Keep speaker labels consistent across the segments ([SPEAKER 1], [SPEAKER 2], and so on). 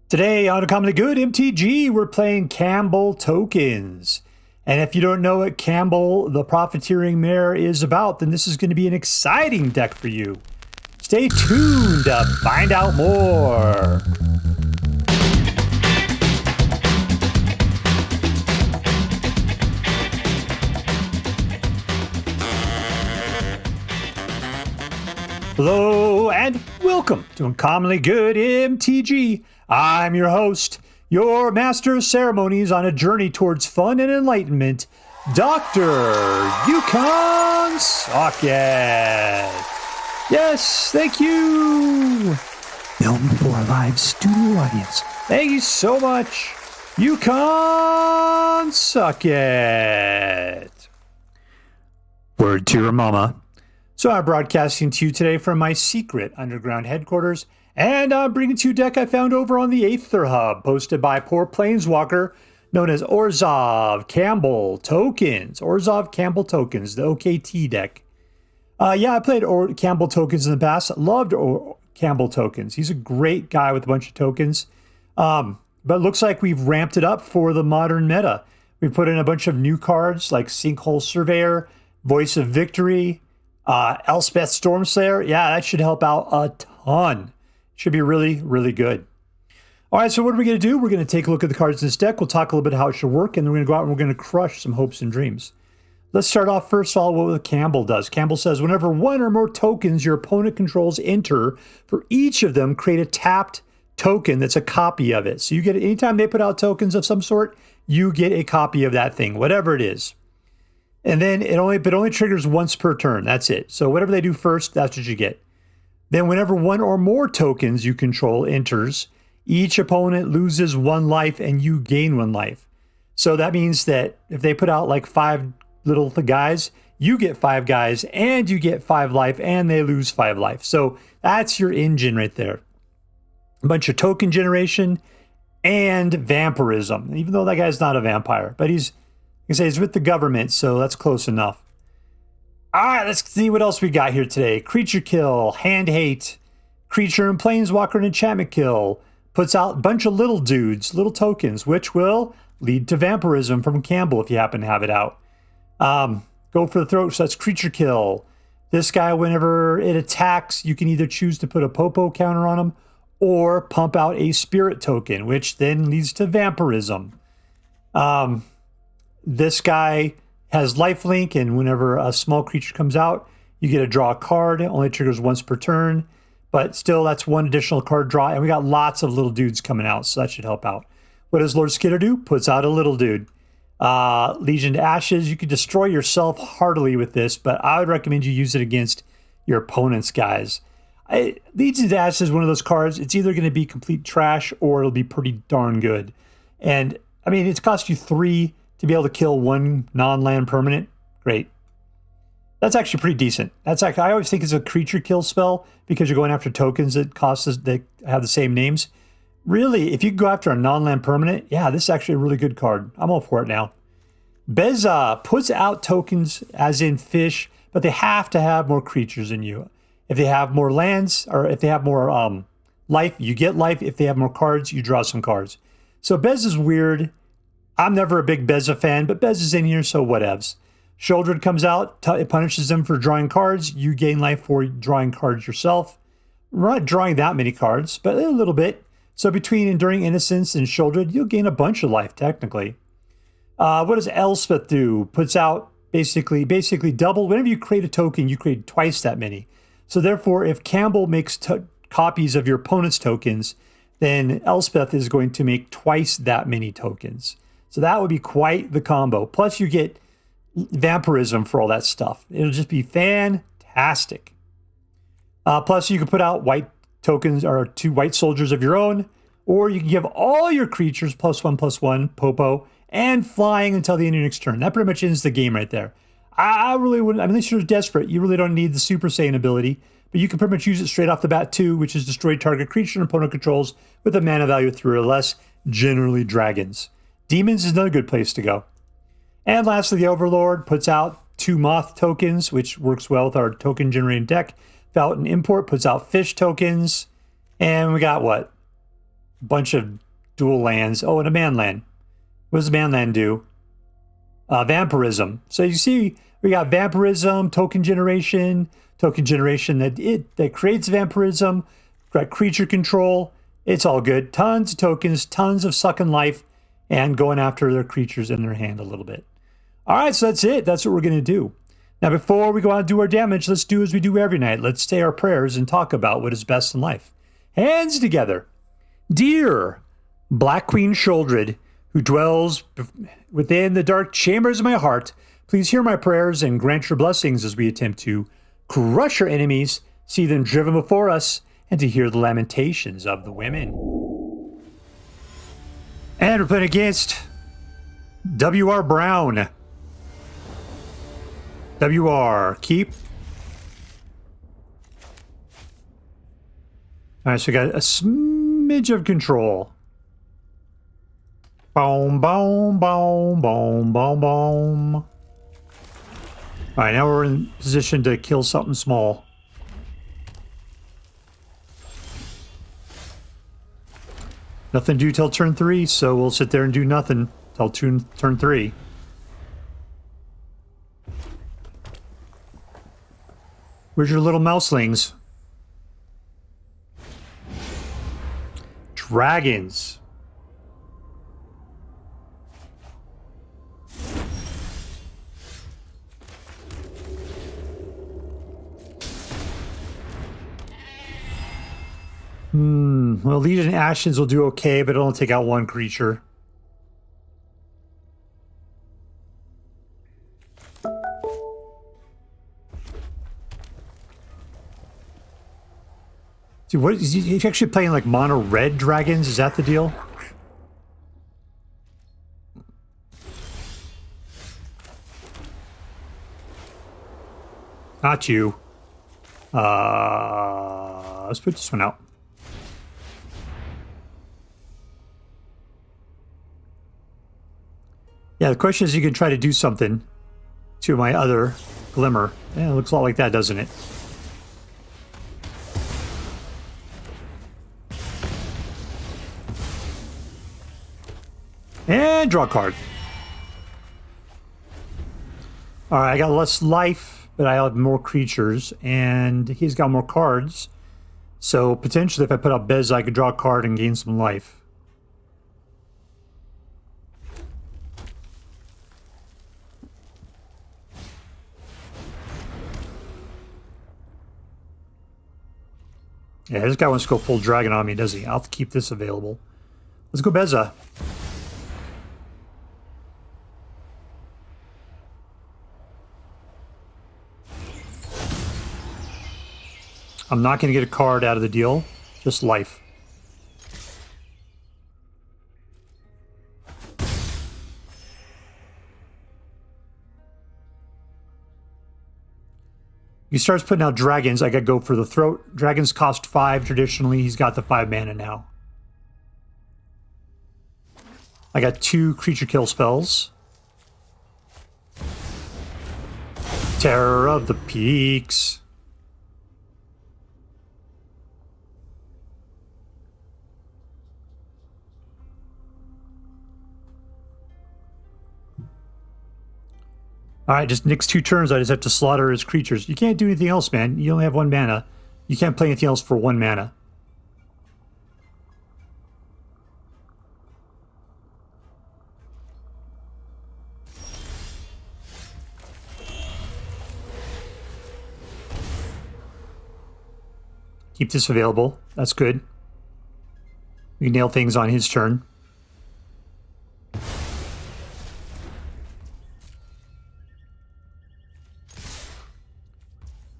[SPEAKER 1] Today on Uncommon Good MTG, we're playing Campbell tokens. And if you don't know what Campbell, the Profiteering Mare, is about, then this is going to be an exciting deck for you. Stay tuned to find out more. Hello and welcome to Uncommonly Good MTG. I'm your host, your master of ceremonies on a journey towards fun and enlightenment, Dr. Yukon Socket. Yes, thank you. Filmed for a live studio audience. Thank you so much, Yukon Socket. Word to your mama. So I'm broadcasting to you today from my secret underground headquarters, and I'm bringing to you a deck I found over on the Aether Hub, posted by poor Planeswalker, known as Orzhov Campbell Tokens. Orzhov Campbell Tokens, the OKT deck. Yeah, I played Campbell Tokens in the past. Loved Campbell Tokens. He's a great guy with a bunch of tokens. But it looks like we've ramped it up for the modern meta. We've put in a bunch of new cards like Sinkhole Surveyor, Voice of Victory, Elspeth Stormslayer. Yeah, that should help out a ton. Should be really, really good. All right, so what are we going to do? We're going to take a look at the cards in this deck. We'll talk a little bit how it should work, and then we're going to go out and we're going to crush some hopes and dreams. Let's start off first of all what Campbell does. Campbell says, whenever one or more tokens your opponent controls enter, for each of them, create a tapped token that's a copy of it. So you get it anytime they put out tokens of some sort, you get a copy of that thing, whatever it is. And then it only triggers once per turn. That's it. So whatever they do first, that's what you get. Then whenever one or more tokens you control enters, each opponent loses one life and you gain one life. So that means that if they put out like 5 little guys, you get 5 guys and you get 5 life and they lose 5 life. So that's your engine right there. A bunch of token generation and vampirism, even though that guy's not a vampire, but he's with the government, so that's close enough. All right, let's see what else we got here today. Creature kill, hand hate, creature and planeswalker and enchantment kill. Puts out a bunch of little dudes, little tokens, which will lead to vampirism from Campbell if you happen to have it out. Go for the throat, so that's creature kill. This guy, whenever it attacks, you can either choose to put a Popo counter on him or pump out a spirit token, which then leads to vampirism. This guy has lifelink, and whenever a small creature comes out, you get to draw a card. It only triggers once per turn, but still, that's one additional card draw, and we got lots of little dudes coming out, so that should help out. What does Lord Skitter do? Puts out a little dude. Legion to Ashes. You could destroy yourself heartily with this, but I would recommend you use it against your opponent's guys. Legion to Ashes is one of those cards. It's either going to be complete trash or it'll be pretty darn good. And, I mean, it's cost you 3 to be able to kill 1 non-land permanent. Great. That's actually pretty decent. I always think it's a creature kill spell because you're going after tokens that have the same names. Really, if you go after a non-land permanent, yeah, this is actually a really good card. I'm all for it now. Beza puts out tokens as in fish, but they have to have more creatures than you. If they have more lands, or if they have more life, you get life. If they have more cards, you draw some cards. So Beza's weird. I'm never a big Beza fan, but Beza's in here, so whatevs. Sheoldred comes out, it punishes them for drawing cards. You gain life for drawing cards yourself. We're not drawing that many cards, but a little bit. So between Enduring Innocence and Sheoldred, you'll gain a bunch of life, technically. What does Elspeth do? Puts out basically double. Whenever you create a token, you create twice that many. So therefore, if Campbell makes copies of your opponent's tokens, then Elspeth is going to make twice that many tokens. So that would be quite the combo. Plus you get vampirism for all that stuff. It'll just be fantastic. Plus you can put out white tokens or 2 white soldiers of your own, or you can give all your creatures +1/+1 Popo and flying until the end of your next turn. That pretty much ends the game right there. I really wouldn't, unless you're desperate, you really don't need the Super Saiyan ability, but you can pretty much use it straight off the bat too, which is destroy target creature and opponent controls with a mana value of 3 or less, generally dragons. Demons is another good place to go. And lastly, the Overlord puts out 2 Moth tokens, which works well with our token generating deck. Fountainport puts out fish tokens. And we got what? bunch of dual lands. Oh, and a man land. What does the man land do? Vampirism. So you see, we got vampirism, token generation that creates vampirism, got creature control. It's all good. Tons of tokens, tons of sucking life, and going after their creatures in their hand a little bit. All right, so that's it. That's what we're going to do. Now, before we go out and do our damage, let's do as we do every night. Let's say our prayers and talk about what is best in life. Hands together. Dear Black Queen Sheoldred, who dwells within the dark chambers of my heart, please hear my prayers and grant your blessings as we attempt to crush our enemies, see them driven before us, and to hear the lamentations of the women. And we're playing against wrbrown. WR, keep. All right, so we got a smidge of control. Boom, boom, boom, boom, boom, boom. All right, now we're in position to kill something small. Nothing to do till turn 3, so we'll sit there and do nothing till turn 3. Where's your little mouselings? Dragons. Well, Legion Ashes will do okay, but it'll only take out one creature. Dude, what is he actually playing, like mono red dragons? Is that the deal? Not you. Let's put this one out. Yeah, the question is, you can try to do something to my other Glimmer. Yeah, it looks a lot like that, doesn't it? And draw a card. All right, I got less life, but I have more creatures, and he's got more cards. So potentially, if I put out Beza, I could draw a card and gain some life. Yeah, this guy wants to go full dragon on me, does he? I'll have to keep this available. Let's go Beza. I'm not going to get a card out of the deal, just life. He starts putting out dragons. I got to go for the throat. Dragons cost 5 traditionally. He's got the 5 mana now. I got 2 creature kill spells. Terror of the Peaks. All right, just next 2 turns, I just have to slaughter his creatures. You can't do anything else, man. You only have 1 mana. You can't play anything else for 1 mana. Keep this available. That's good. We can nail things on his turn.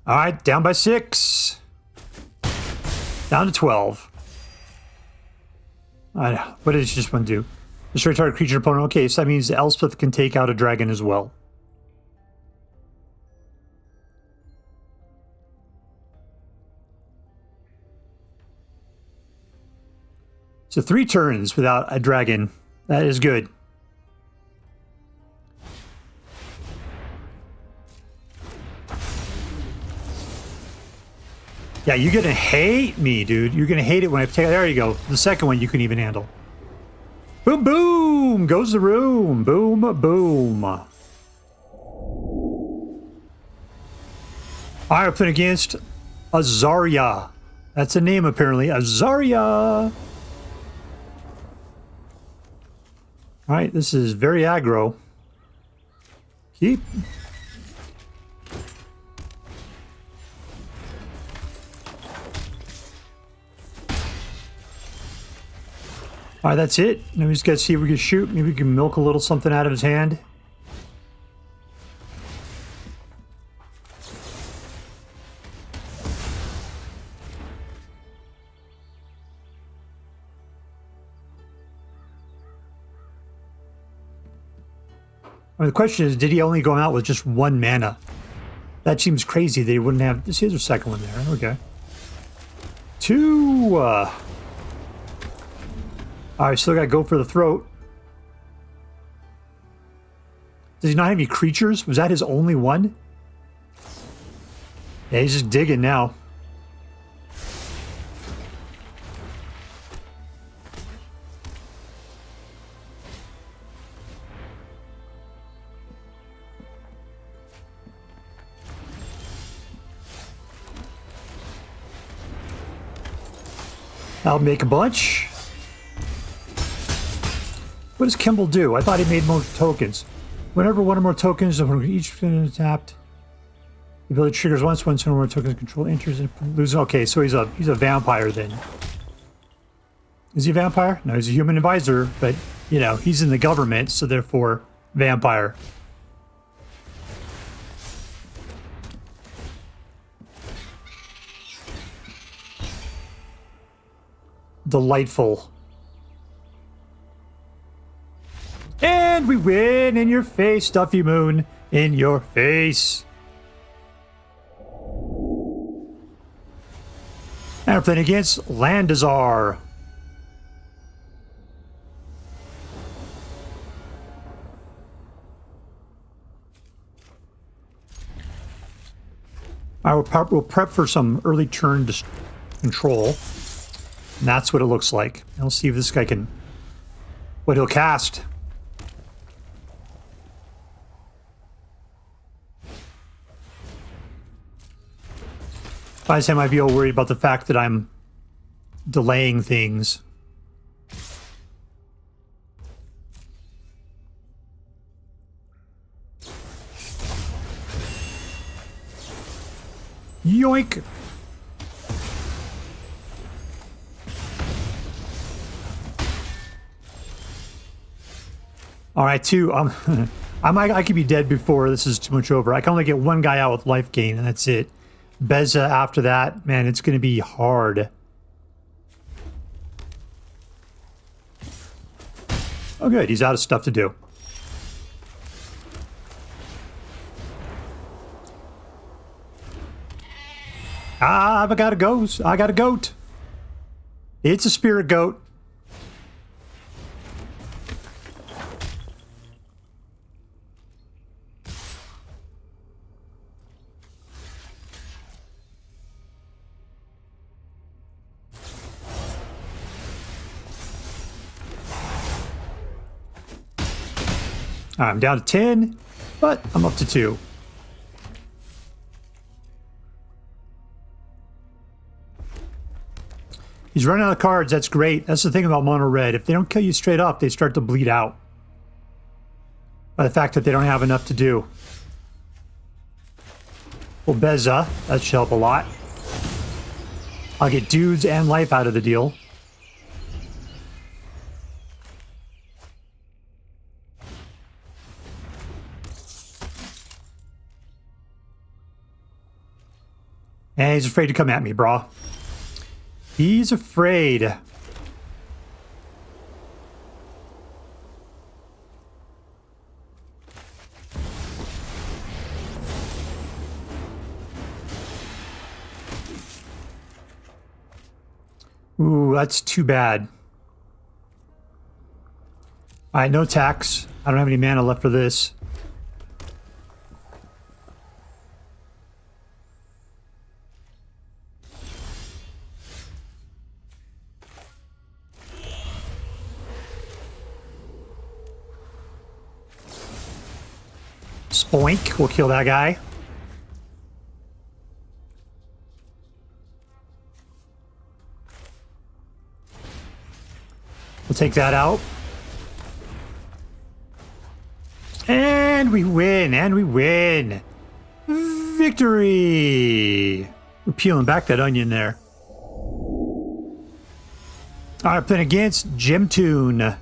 [SPEAKER 1] All right, down by 6. Down to 12. What does this one do? Destroy target creature opponent. Okay, so that means Elspeth can take out a dragon as well. So 3 turns without a dragon. That is good. Yeah, you're gonna hate me, dude. You're gonna hate it when I take. There you go. The second one you can even handle. Boom, boom! Goes the room. Boom, boom. All right, we're playing against Azariah. That's a name, apparently. Azariah. All right, this is very aggro. Keep. All right, that's it. Now we just got to see if we can shoot. Maybe we can milk a little something out of his hand. I mean, the question is, did he only go out with just 1 mana? That seems crazy that he wouldn't have... This is a second one there. Okay. 2. All right, still got to go for the throat. Does he not have any creatures? Was that his only one? Yeah, he's just digging now. I'll make a bunch. What does Kimball do? I thought he made more tokens. Whenever one or more tokens of each tapped, the ability triggers once one or more tokens control enters and loses. Okay, so he's a vampire then. Is he a vampire? No, he's a human advisor, but you know, he's in the government, so therefore vampire. Delightful. And we win in your face, Stuffy Moon. In your face. And we're playing against Landazar. We'll prep for some early turn control. And that's what it looks like. And we'll see if this guy can... what he'll cast. By the time I'd be all worried about the fact that I'm delaying things. Yoink! All right, 2. I could be dead before this is too much over. I can only get 1 guy out with life gain, and that's it. Beza after that, man, it's going to be hard. Oh, good. He's out of stuff to do. Ah, I got a ghost. I got a goat. It's a spirit goat. I'm down to 10, but I'm up to 2. He's running out of cards. That's great. That's the thing about mono red. If they don't kill you straight up, they start to bleed out by the fact that they don't have enough to do. Well, Beza, that should help a lot. I'll get dudes and life out of the deal. And he's afraid to come at me, brah. He's afraid. Ooh, that's too bad. All right, no attacks. I don't have any mana left for this. Spoink. We'll kill that guy. We'll take that out. And we win. And we win. Victory. We're peeling back that onion there. All right, playing against Gemtoon.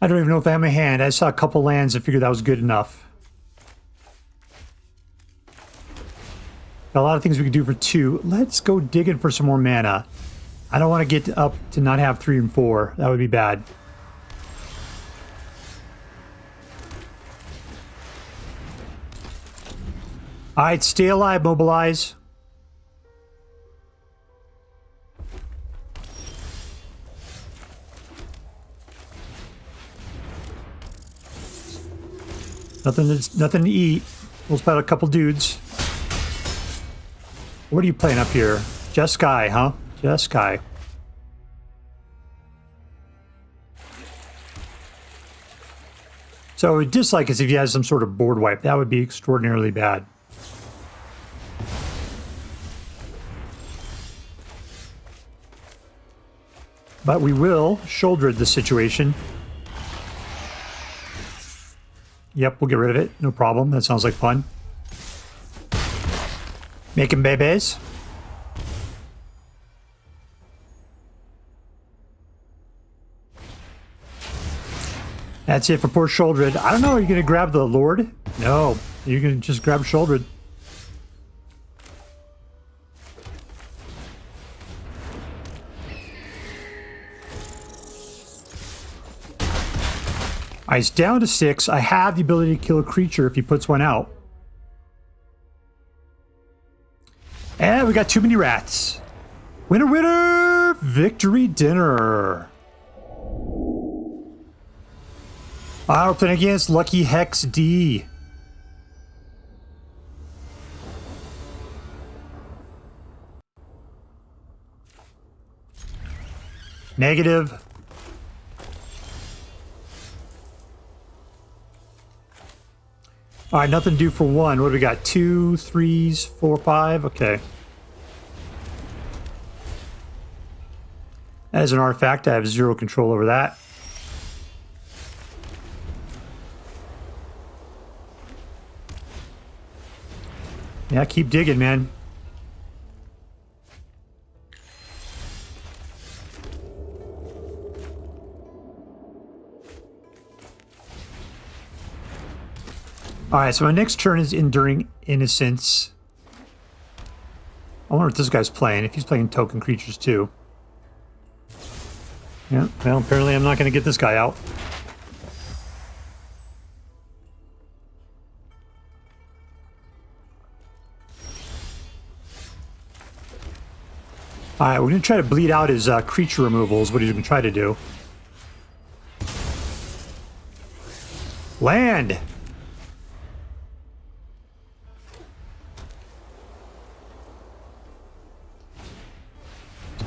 [SPEAKER 1] I don't even know if I have my hand. I saw a couple lands and figured that was good enough. Got a lot of things we could do for 2. Let's go digging for some more mana. I don't want to get up to not have 3 and 4. That would be bad. All right, stay alive, mobilize. Nothing to eat. We'll spot a couple dudes. What are you playing up here? Just Sky, huh? Just Sky. So a dislike is if you had some sort of board wipe. That would be extraordinarily bad. But we will Sheoldred the situation. Yep, we'll get rid of it. No problem. That sounds like fun. Making babies. That's it for poor Sheoldred. I don't know. Are you going to grab the Lord? No. You're going to just grab Sheoldred. He's down to 6. I have the ability to kill a creature if he puts one out. And we got too many rats. Winner, winner! Victory dinner. We're playing against LuckyHexD. Negative. All right, nothing to do for 1. What do we got? 2, 3s, 4, 5. Okay. As an artifact, I have 0 control over that. Yeah, keep digging, man. All right, so my next turn is Enduring Innocence. I wonder what this guy's playing, if he's playing token creatures too. Yeah, well, apparently I'm not going to get this guy out. All right, we're going to try to bleed out his creature removal is what he's going to try to do. Land!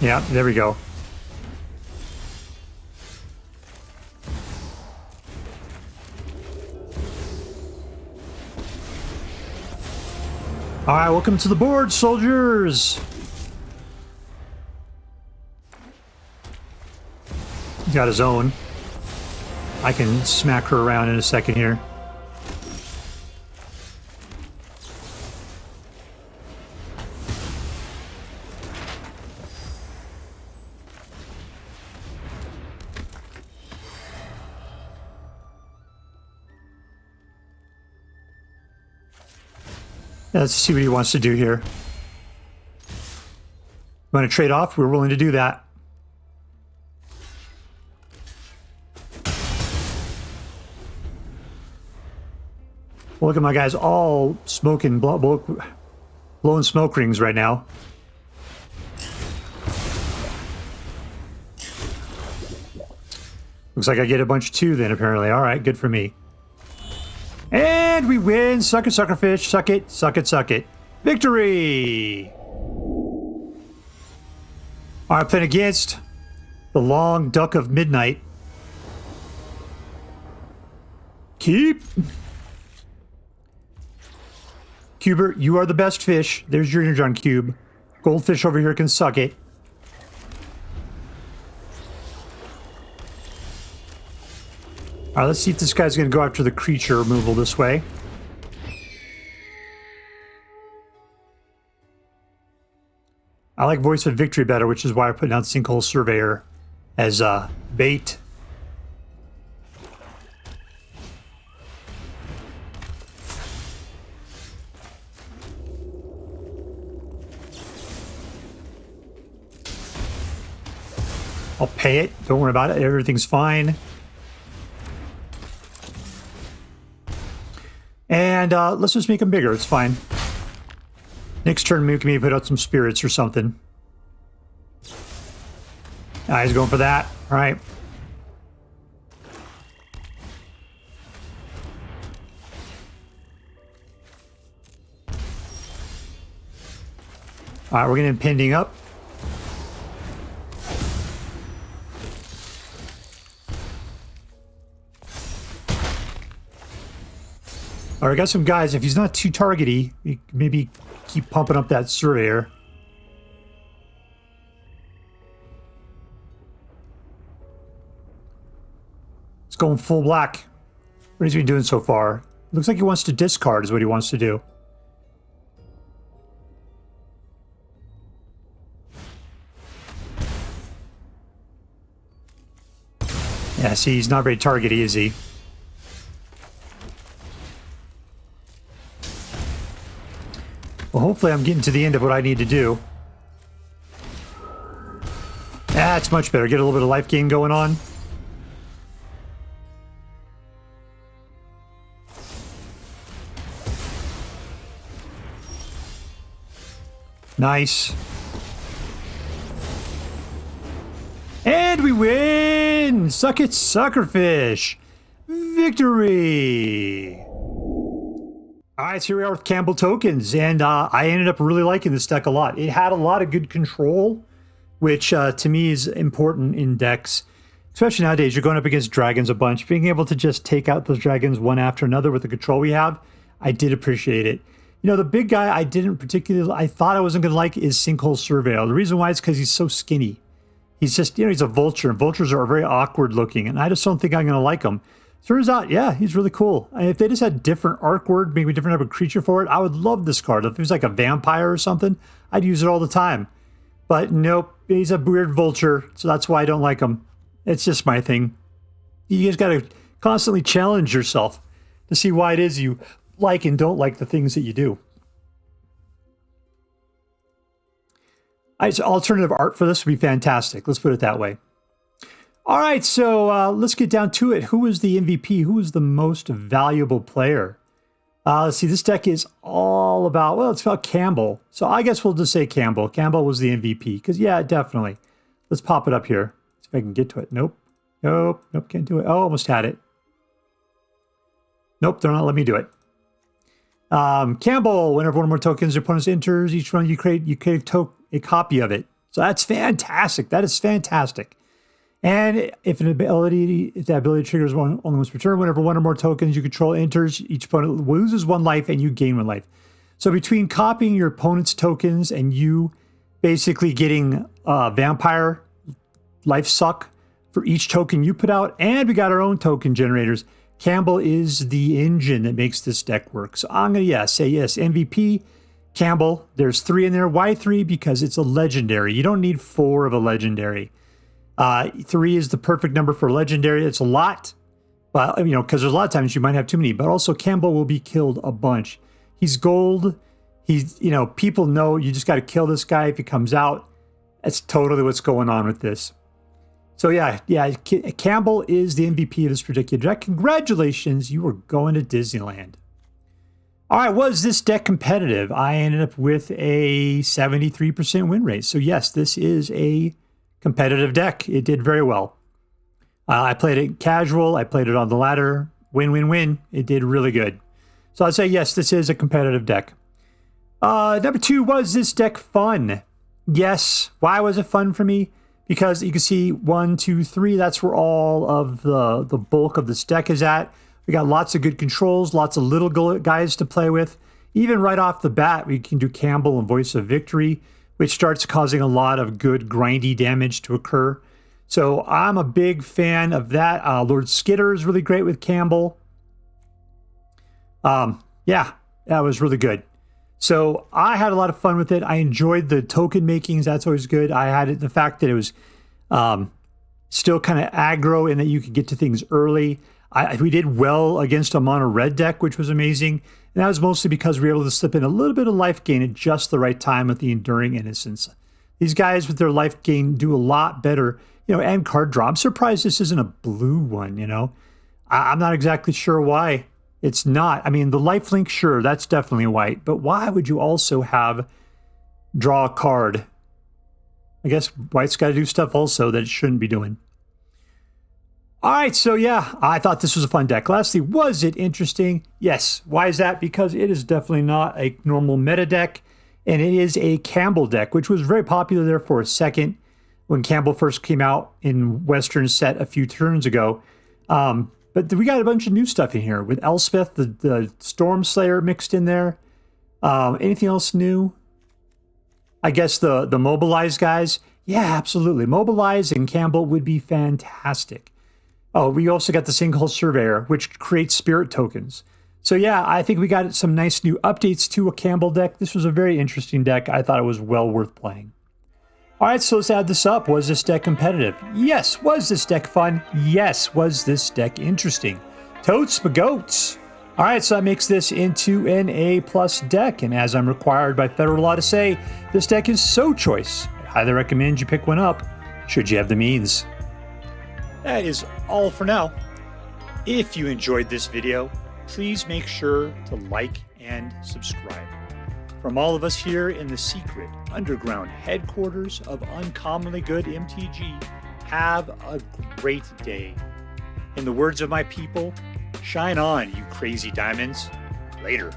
[SPEAKER 1] Yeah, there we go. All right, welcome to the board, soldiers. He's got his own. I can smack her around in a second here. Let's see what he wants to do here. Want to trade off? We're willing to do that. Well, look at my guys all smoking, blowing smoke rings right now. Looks like I get a bunch too then, apparently. All right, good for me. And we win. Suck it, suckerfish. Suck it, suck it, suck it. Victory! All right, playing against the Long Duck of Midnight. Keep. Cubert, you are the best fish. There's your Energon Cube. Goldfish over here can suck it. All right, let's see if this guy's going to go after the creature removal this way. I like Voice of Victory better, which is why I'm putting out Sinkhole Surveyor as bait. I'll pay it. Don't worry about it. Everything's fine. And let's just make them bigger. It's fine. Next turn, we can maybe put out some spirits or something. He's going for that. All right. All right, we're getting impending up. All right, I got some guys. If he's not too targety, maybe keep pumping up that Surveyor. It's going full black. What has he been doing so far? Looks like he wants to discard is what he wants to do. Yeah, see, he's not very targety, is he? Well, hopefully I'm getting to the end of what I need to do. That's much better. Get a little bit of life gain going on. Nice. And we win! Suck it, suckerfish! Victory! Alright, so here we are with Campbell tokens, and I ended up really liking this deck a lot. It had a lot of good control, which to me is important in decks. Especially nowadays, you're going up against dragons a bunch. Being able to just take out those dragons one after another with the control we have, I did appreciate it. You know, the big guy I thought I wasn't going to like is Sinkhole Surveyor. The reason why is because he's so skinny. He's just, he's a vulture, and vultures are very awkward looking, and I just don't think I'm going to like him. Turns out, yeah, he's really cool. If they just had different artwork, maybe a different type of creature for it, I would love this card. If it was like a vampire or something, I'd use it all the time. But nope, he's a weird vulture, so that's why I don't like him. It's just my thing. You just got to constantly challenge yourself to see why it is you like and don't like the things that you do. Alternative art for this would be fantastic. Let's put it that way. All right, so let's get down to it. Who was the MVP? Who was the most valuable player? Let's see, this deck is all about, well, it's about Campbell. So I guess we'll just say Campbell. Campbell was the MVP, because yeah, definitely. Let's pop it up here. See if I can get to it. Nope. Nope. Nope, can't do it. Oh, almost had it. Nope, they're not letting me do it. Campbell, whenever one or more tokens your opponent enters, each one you create a copy of it. So that's fantastic. That is fantastic. And if that ability triggers only once per turn, whenever one or more tokens you control enters, each opponent loses one life and you gain one life. So between copying your opponent's tokens and you basically getting vampire life suck for each token you put out, and we got our own token generators, Campbell is the engine that makes this deck work. So I'm going to say yes, MVP, Campbell. There's 3 in there. Why 3? Because it's a legendary. You don't need 4 of a legendary. 3 is the perfect number for legendary. It's a lot, but because there's a lot of times you might have too many, but also Campbell will be killed a bunch. He's gold. He's, people know you just got to kill this guy if he comes out. That's totally what's going on with this. So yeah, Campbell is the MVP of this particular deck. Congratulations, you are going to Disneyland. All right, was this deck competitive? I ended up with a 73% win rate. So yes, this is a competitive deck. It did very well. I played it casual. I played it on the ladder. Win, win, win. It did really good. So I'd say, yes, this is a competitive deck. Number 2, was this deck fun? Yes. Why was it fun for me? Because you can see 1, 2, 3, that's where all of the bulk of this deck is at. We got lots of good controls, lots of little guys to play with. Even right off the bat, we can do Campbell and Voice of Victory, which starts causing a lot of good grindy damage to occur. So I'm a big fan of that. Lord Skitter is really great with Campbell. Yeah, that was really good. So I had a lot of fun with it. I enjoyed the token makings. That's always good. I had it, the fact that it was still kind of aggro and that you could get to things early. We did well against a mono red deck, which was amazing. And that was mostly because we were able to slip in a little bit of life gain at just the right time with the Enduring Innocence. These guys with their life gain do a lot better, and card draw. I'm surprised this isn't a blue one, I'm not exactly sure why it's not. I mean, the lifelink, sure, that's definitely white. But why would you also have draw a card? I guess white's got to do stuff also that it shouldn't be doing. All right, so yeah, I thought this was a fun deck. Lastly, was it interesting? Yes. Why is that? Because it is definitely not a normal meta deck, and it is a Campbell deck, which was very popular there for a second when Campbell first came out in Western set a few turns ago. But we got a bunch of new stuff in here with Elspeth, the Storm Slayer mixed in there. Anything else new? I guess the Mobilize guys. Yeah, absolutely. Mobilize and Campbell would be fantastic. Oh, we also got the Sinkhole Surveyor, which creates spirit tokens. So yeah, I think we got some nice new updates to a Campbell deck. This was a very interesting deck. I thought it was well worth playing. All right, so let's add this up. Was this deck competitive? Yes. Was this deck fun? Yes. Was this deck interesting? Totes but goats. All right, so that makes this into an A+ deck. And as I'm required by federal law to say, this deck is so choice. I highly recommend you pick one up, should you have the means. That is all for now. If you enjoyed this video, please make sure to like and subscribe. From all of us here in the secret underground headquarters of Uncommonly Good MTG, have a great day. In the words of my people, shine on, you crazy diamonds. Later.